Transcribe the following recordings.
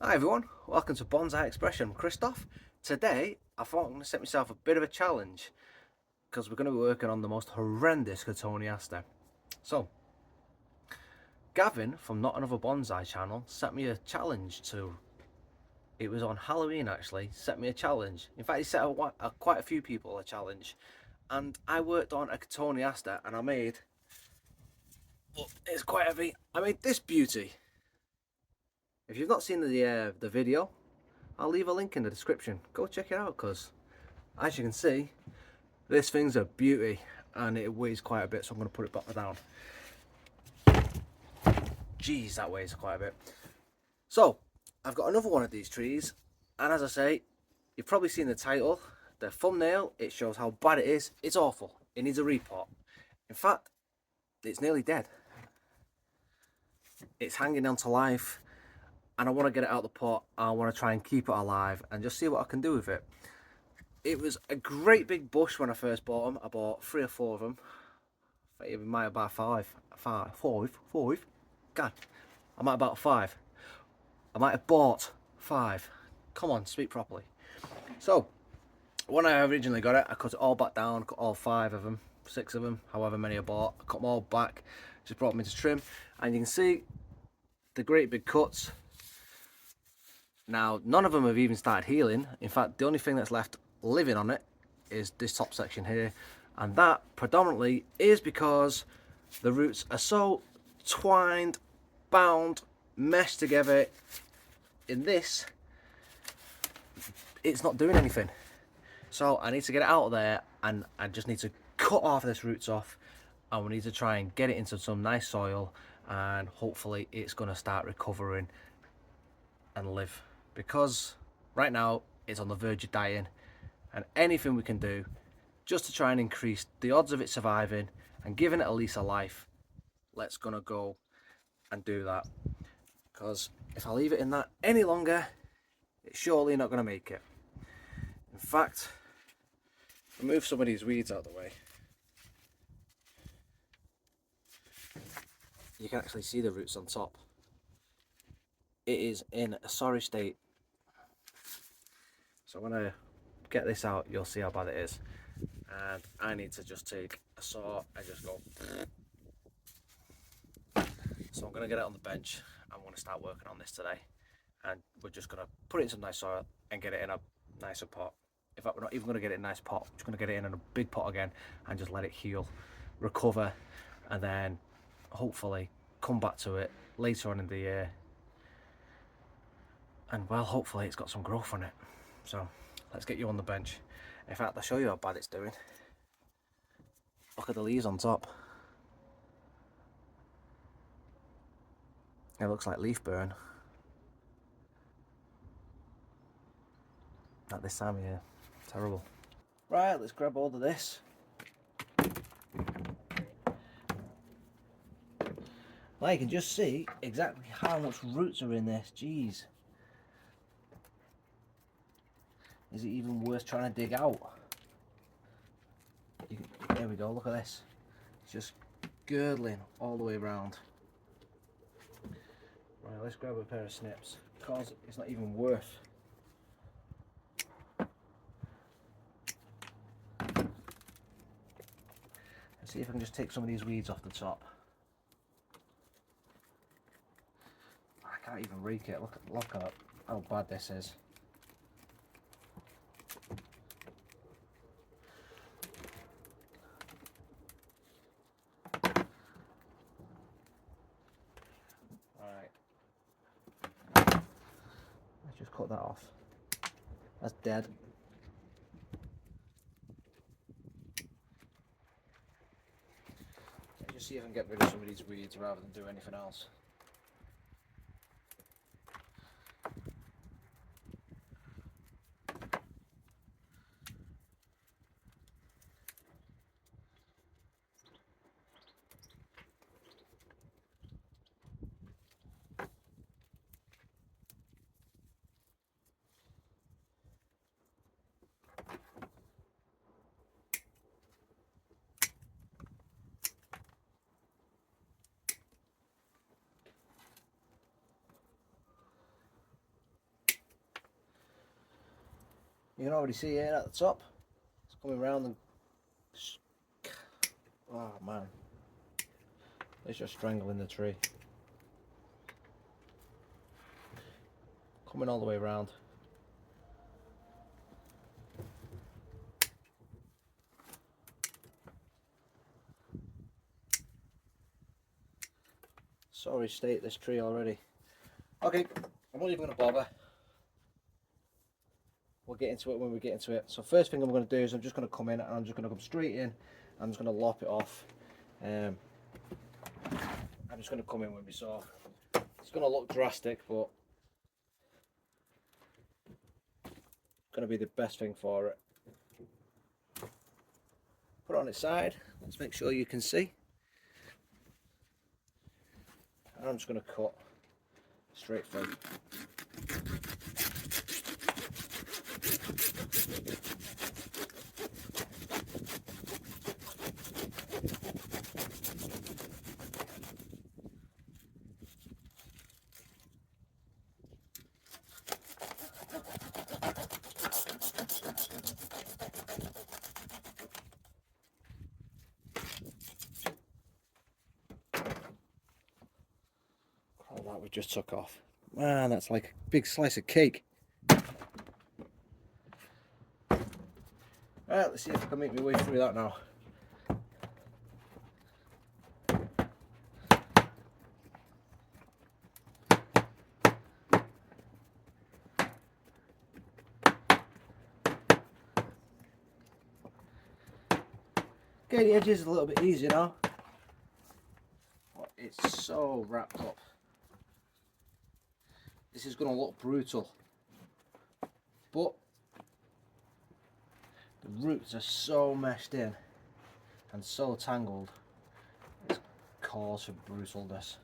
Hi everyone, welcome to Bonsai Expression. I'm Christoph. Today I thought I'm going to set myself a bit of a challenge because we're going to be working on the most horrendous Cotoneaster. So, Gavin from Not Another Bonsai channel set me a challenge to. It was on Halloween actually, set me a challenge. In fact, he set quite a few people a challenge. And I worked on a Cotoneaster and I made, well, it's quite heavy, I made this beauty. If you've not seen the video, I'll leave a link in the description. Go check it out because, as you can see, this thing's a beauty and it weighs quite a bit, so I'm going to put it back down. Jeez, that weighs quite a bit. So, I've got another one of these trees, and as I say, you've probably seen the title, the thumbnail, it shows how bad it is. It's awful. It needs a repot. In fact, it's nearly dead. It's hanging on to life, and I want to get it out of the pot. I want to try and keep it alive and just see what I can do with it. It was a great big bush when I first bought them. I bought 3 or 4 of them. It might have bought five. God, I might have bought 5. I might have bought 5. Come on, speak properly. So, when I originally got it, I cut it all back down, cut all 5 of them, 6 of them, however many I bought. I cut them all back, just brought them into trim, and you can see the great big cuts. Now, none of them have even started healing. In fact, the only thing that's left living on it is this top section here, and that predominantly is because the roots are so twined, bound, meshed together in this, it's not doing anything. So I need to get it out of there, and I just need to cut off this roots off, and we need to try and get it into some nice soil, and hopefully it's going to start recovering and live, because right now it's on the verge of dying, and anything we can do just to try and increase the odds of it surviving and giving it at least a life, let's gonna go and do that. Because if I leave it in that any longer, it's surely not gonna make it. In fact, remove some of these weeds out of the way. You can actually see the roots on top. It is in a sorry state. So when I get this out, you'll see how bad it is. And I need to just take a saw and just go. So I'm going to get it on the bench. I'm going to start working on this today, and we're just going to put it in some nice soil and get it in a nicer pot. In fact, we're not even going to get it in a nice pot, we're just going to get it in a big pot again and just let it heal, recover, and then hopefully come back to it later on in the year, and well, hopefully it's got some growth on it. So let's get you on the bench. In fact, I'll show you how bad it's doing. Look at the leaves on top. It looks like leaf burn at this time of year. Terrible. Right, let's grab hold of this. Well, you can just see exactly how much roots are in this. Jeez. Is it even worth trying to dig out? There we go, look at this. It's just girdling all the way around. Right, let's grab a pair of snips, because it's not even worth. Let's see if I can just take some of these weeds off the top. I can't even rake it. Look at how bad this is. Alright. Let's just cut that off. That's dead. Let's just see if I can get rid of some of these weeds rather than do anything else. You can already see it at the top. It's coming round and... Oh man. It's just strangling the tree. Coming all the way around. Sorry, state this tree already. Okay, I'm not even going to bother. We'll get into it when we get into it. So first thing I'm going to do is I'm just going to come in and I'm just going to come straight in. I'm just going to lop it off. I'm just going to come in with my saw. It's going to look drastic, but it's going to be the best thing for it. Put it on its side. Let's make sure you can see. And I'm just going to cut straight through. Oh, that we just took off. Man, that's like a big slice of cake. Right, let's see if I can make my way through that now. Okay, the edges a little bit easier now. But it's so wrapped up. This is going to look brutal. But the roots are so meshed in and so tangled, it's cause for brutalness.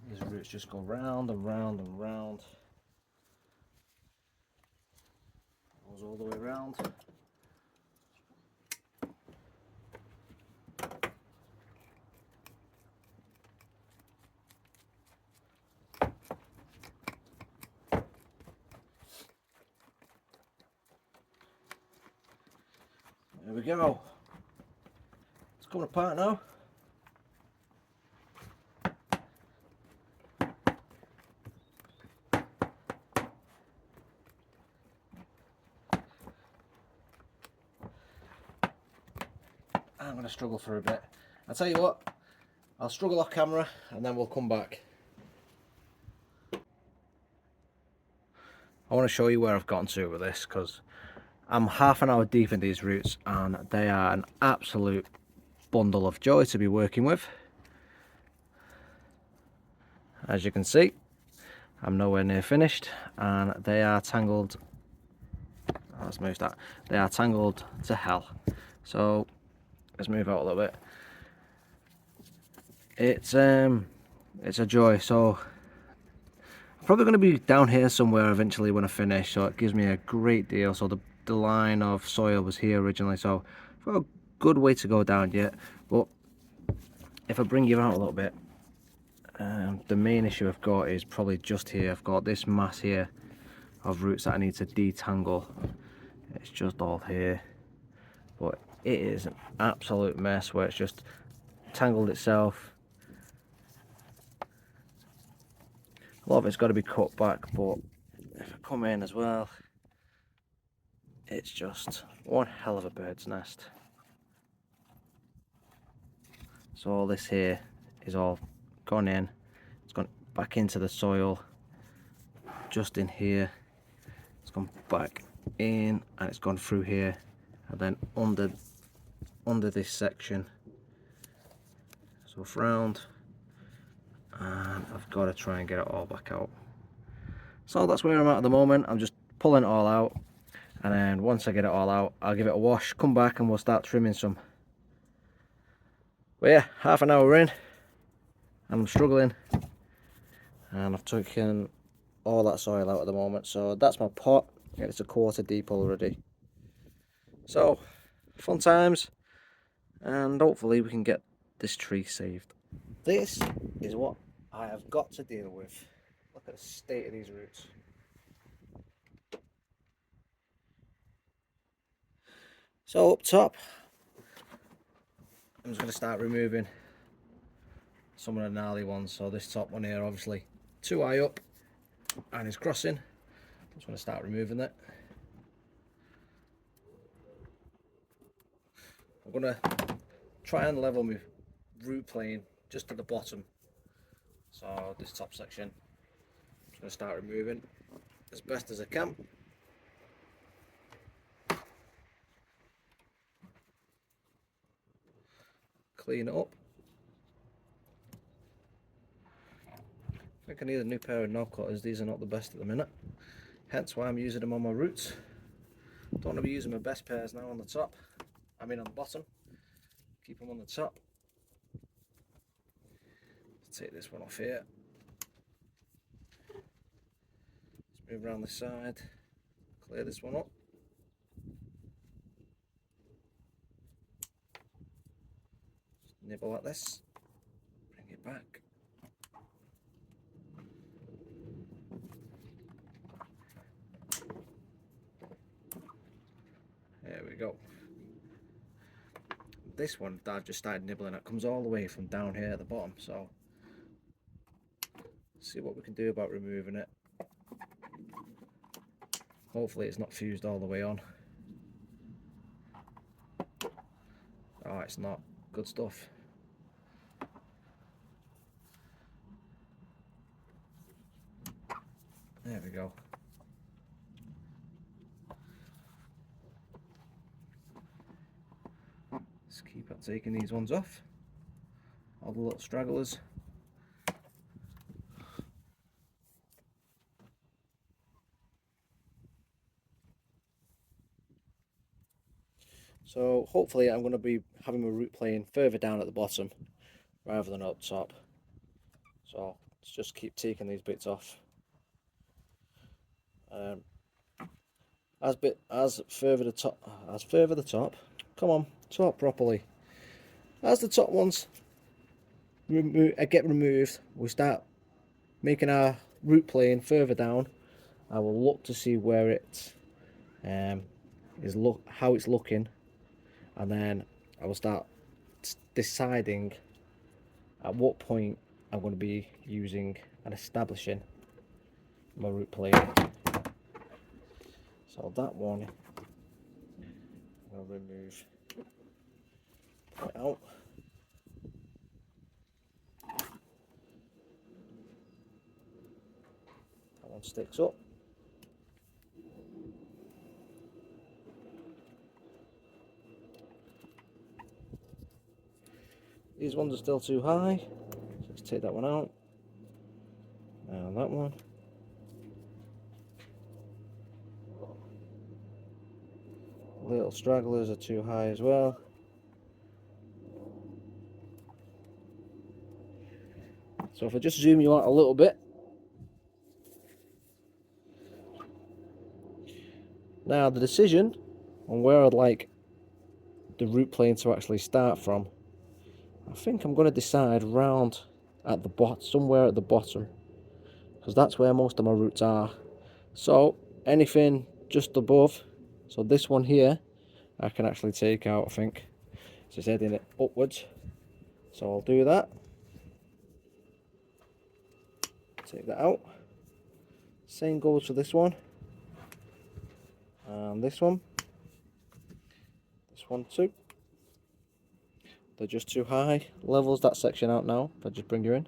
These roots just go round and round and round. Goes all the way around. There we go. It's coming apart now. I'm going to struggle for a bit. I'll tell you what, I'll struggle off camera and then we'll come back. I want to show you where I've gotten to with this because I'm half an hour deep in these roots and they are an absolute bundle of joy to be working with. As you can see, I'm nowhere near finished and they are tangled. Let's move that. They are tangled to hell. So let's move out a little bit. It's a joy. So I'm probably going to be down here somewhere eventually when I finish, so it gives me a great deal. So the line of soil was here originally, so I've got a good way to go down yet. But if I bring you out a little bit, the main issue I've got is probably just here. I've got this mass here of roots that I need to detangle. It's just all here, but it is an absolute mess where it's just tangled itself. A lot of it's got to be cut back, but if I come in as well, it's just one hell of a bird's nest. So all this here is all gone in, it's gone back into the soil, just in here, it's gone back in and it's gone through here and then under this section, so round, and I've got to try and get it all back out. So that's where I'm at the moment. I'm just pulling it all out, and then once I get it all out, I'll give it a wash, come back and we'll start trimming some. But yeah, half an hour in and I'm struggling, and I've taken all that soil out at the moment. So that's my pot, and it's a quarter deep already. So fun times, and hopefully we can get this tree saved. This is what I have got to deal with. Look at the state of these roots. So up top, I'm just going to start removing some of the gnarly ones. So this top one here, obviously too high up and is crossing. I'm just going to start removing that. I'm going to try and level my root plane just at the bottom. So this top section, I'm just going to start removing as best as I can. Clean it up. I think I need a new pair of knob cutters. These are not the best at the minute, hence why I'm using them on my roots. Don't want to be using my best pairs now on the top, I mean on the bottom. Keep them on the top. Let's take this one off here. Let's move around this side, clear this one up. Just nibble like this, bring it back. There we go. This one that I've just started nibbling at comes all the way from down here at the bottom, so let's see what we can do about removing it. Hopefully it's not fused all the way on. Oh, it's not. Good stuff. There we go. Let's keep on taking these ones off. All the little stragglers. So hopefully I'm going to be having my root plane further down at the bottom rather than up top. So let's just keep taking these bits off. As further the top, come on, talk properly. As the top ones get removed, we start making our root plane further down. I will look to see where it how it's looking, and then I will start deciding at what point I'm going to be using and establishing my root plane. So that one I'm going to remove it out. That one sticks up. These ones are still too high, so let's take that one out. And that one. Little stragglers are too high as well. So if I just zoom you out a little bit. Now the decision on where I'd like the root plane to actually start from, I think I'm going to decide round at the bottom, somewhere at the bottom, because that's where most of my roots are. So anything just above, so this one here, I can actually take out, I think. So it's heading it upwards. So I'll do that. Take that out. Same goes for this one. And this one. This one too. They're just too high. Levels that section out now. If I just bring you in.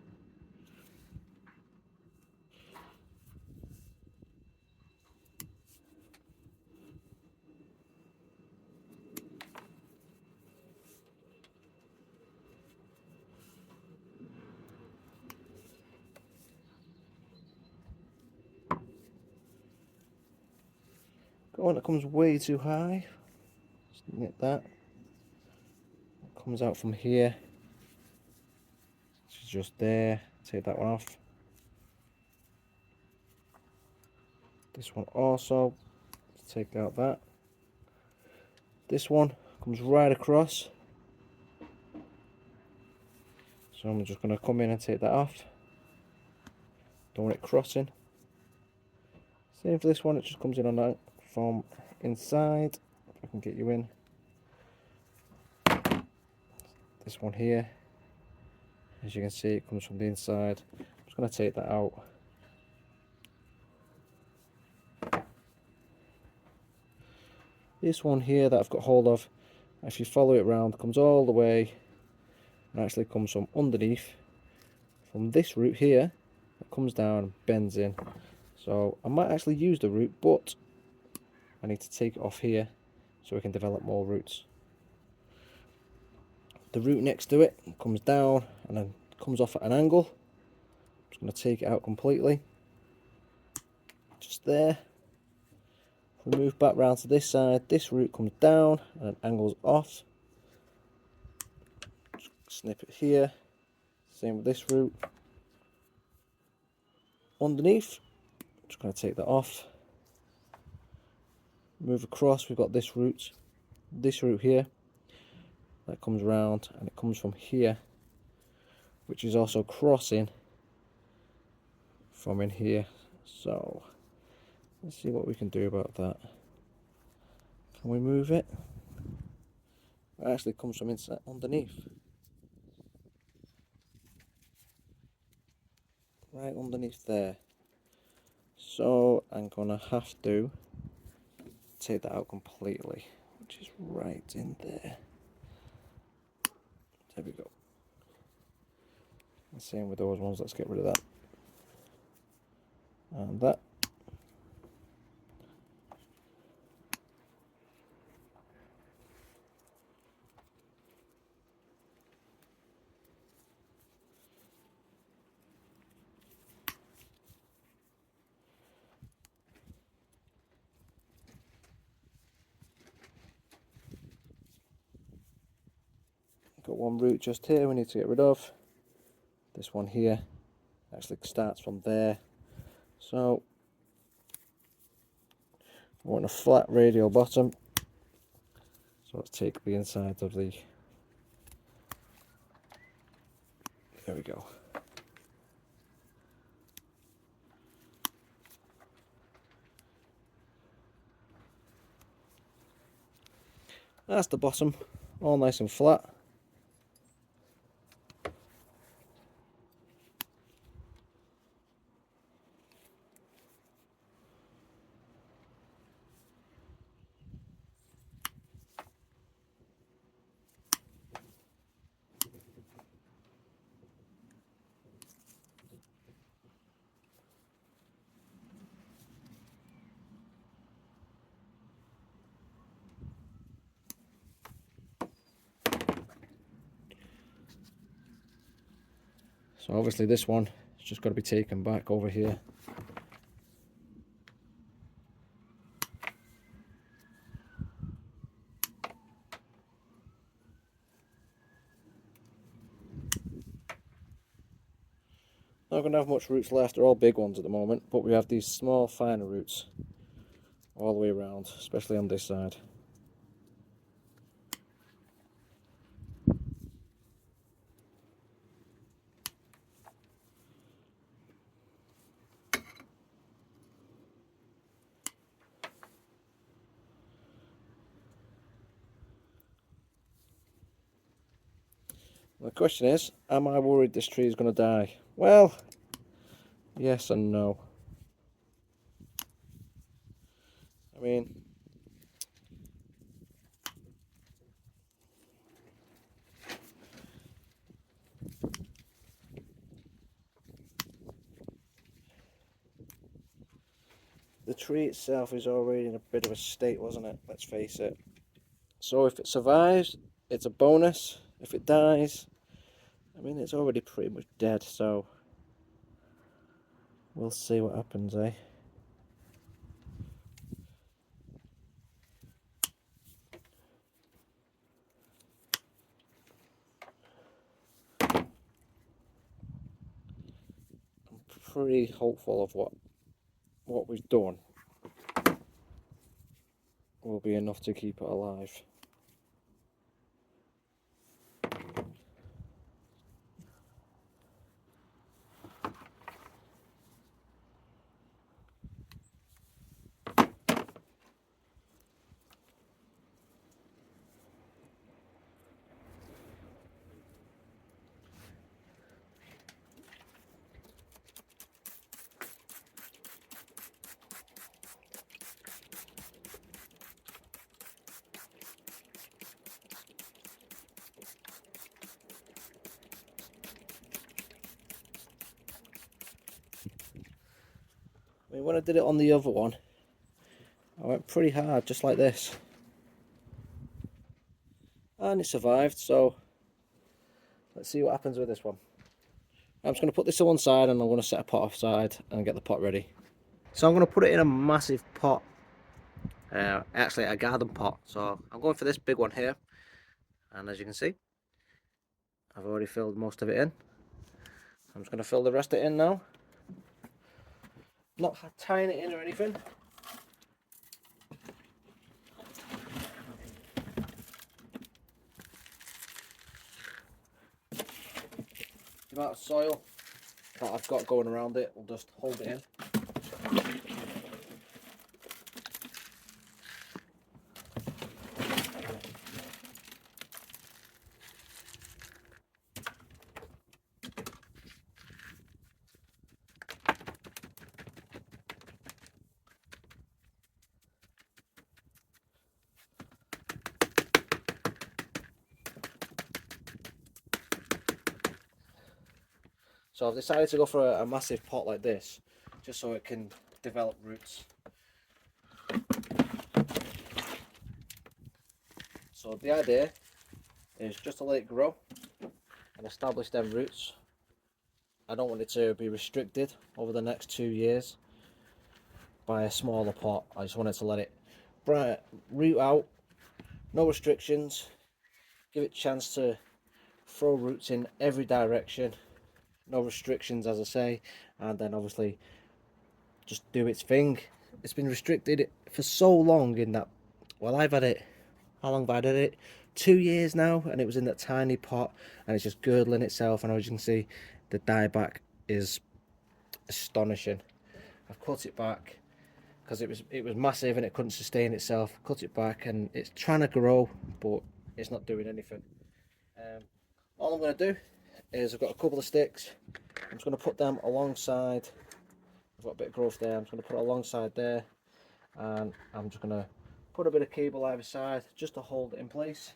Got one that comes way too high. Just nip that. Comes out from here. It's just there. Take that one off. This one also. Take out that. This one comes right across. So I'm just going to come in and take that off. Don't want it crossing. Same for this one, it just comes in on that from inside. If I can get you in. This one here, as you can see, it comes from the inside. I'm just going to take that out. This one here that I've got hold of, if you follow it around, comes all the way and actually comes from underneath, from this root here, it comes down and bends in. So I might actually use the root, but I need to take it off here so we can develop more roots. The root next to it comes down and then comes off at an angle. I'm just going to take it out completely. Just there. If we move back round to this side, this root comes down and angles off. Just snip it here. Same with this root. Underneath, just going to take that off. Move across, we've got this root here. That comes round and it comes from here, which is also crossing from in here. So let's see what we can do about that. Can we move it? It actually comes from inside underneath. Right underneath there. So I'm gonna have to take that out completely, which is right in there. There we go. And same with those ones, let's get rid of that. And that. Got one root just here we need to get rid of. This one here actually starts from there. So we want a flat radial bottom. So let's take the inside of the, there we go. That's the bottom, all nice and flat. So obviously this one has just got to be taken back over here. Not going to have much roots left, they're all big ones at the moment, but we have these small finer roots all the way around, especially on this side. The question is, am I worried this tree is going to die? Well, yes and no. I mean, the tree itself is already in a bit of a state, wasn't it? Let's face it. So if it survives, it's a bonus. If it dies, I mean, it's already pretty much dead, so we'll see what happens, eh? I'm pretty hopeful of what we've done will be enough to keep it alive. I mean, when I did it on the other one, I went pretty hard, just like this. And it survived, so let's see what happens with this one. I'm just going to put this to one side and I'm going to set a pot aside and get the pot ready. So I'm going to put it in a massive pot, actually a garden pot. So I'm going for this big one here. And as you can see, I've already filled most of it in. I'm just going to fill the rest of it in now. Not tying it in or anything. The amount of soil that I've got going around it will just hold it in. So I've decided to go for a massive pot like this, just so it can develop roots. So the idea is just to let it grow and establish them roots. I don't want it to be restricted over the next 2 years by a smaller pot. I just wanted to let it root out, no restrictions, give it a chance to throw roots in every direction, no restrictions as I say, and then obviously just do its thing. It's been restricted for so long in that, well, I've had it, how long have I had it? 2 years now, and it was in that tiny pot and it's just girdling itself, and as you can see the dieback is astonishing. I've cut it back because it was massive and it couldn't sustain itself. Cut it back and it's trying to grow, but it's not doing anything. All I'm going to do is I've got a couple of sticks. I'm just going to put them alongside. I've got a bit of growth there. I'm just going to put it alongside there, and I'm just going to put a bit of cable either side just to hold it in place.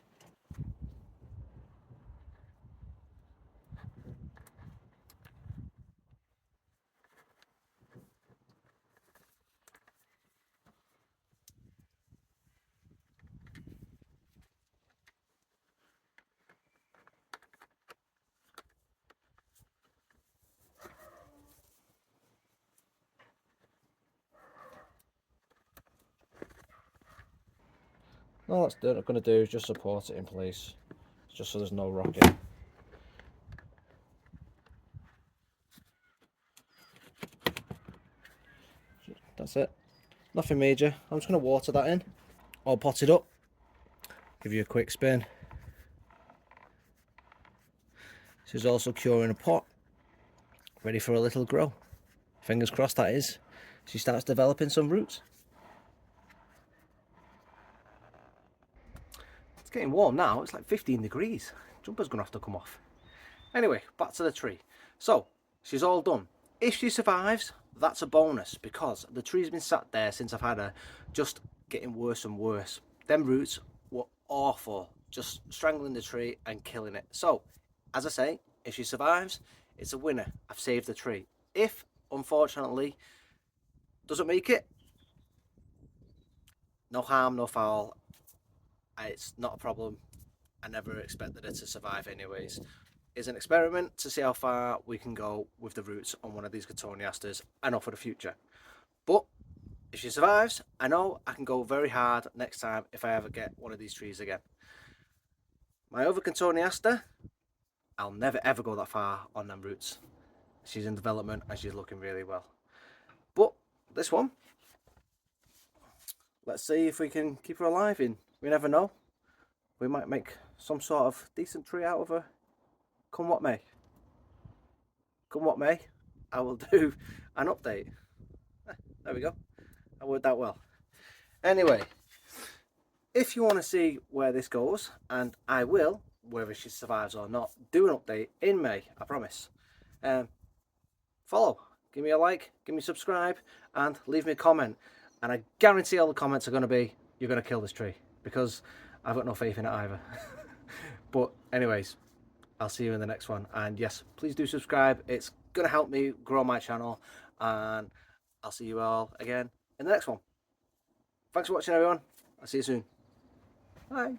All that's I'm going to do is just support it in place, just so there's no rocking. That's it. Nothing major. I'm just going to water that in. All potted up. Give you a quick spin. This is also curing a pot, ready for a little grow. Fingers crossed that is. She starts developing some roots. It's getting warm now, it's like 15 degrees. Jumper's gonna have to come off. Anyway, back to the tree. So, she's all done. If she survives, that's a bonus, because the tree's been sat there since I've had her, just getting worse and worse. Them roots were awful, just strangling the tree and killing it. So, as I say, if she survives, it's a winner. I've saved the tree. If, unfortunately, doesn't make it, no harm, no foul. It's not a problem. I never expected it to survive anyways. It's an experiment to see how far we can go with the roots on one of these Cotoneasters, and not for the future. But if she survives, I know I can go very hard next time if I ever get one of these trees again. My other Cotoneaster, I'll never ever go that far on them roots. She's in development and she's looking really well. But this one, let's see if we can keep her alive in. We never know. We might make some sort of decent tree out of her. Come what may. Come what may, I will do an update. There we go. I worded that well. Anyway, if you want to see where this goes, and I will, whether she survives or not, do an update in May, I promise. Follow, give me a like, give me a subscribe, and leave me a comment. And I guarantee all the comments are going to be, you're going to kill this tree, because I've got no faith in it either. But anyways, I'll see you in the next one. And yes, please do subscribe. It's going to help me grow my channel, and I'll see you all again in the next one. Thanks for watching, everyone. I'll see you soon. Bye.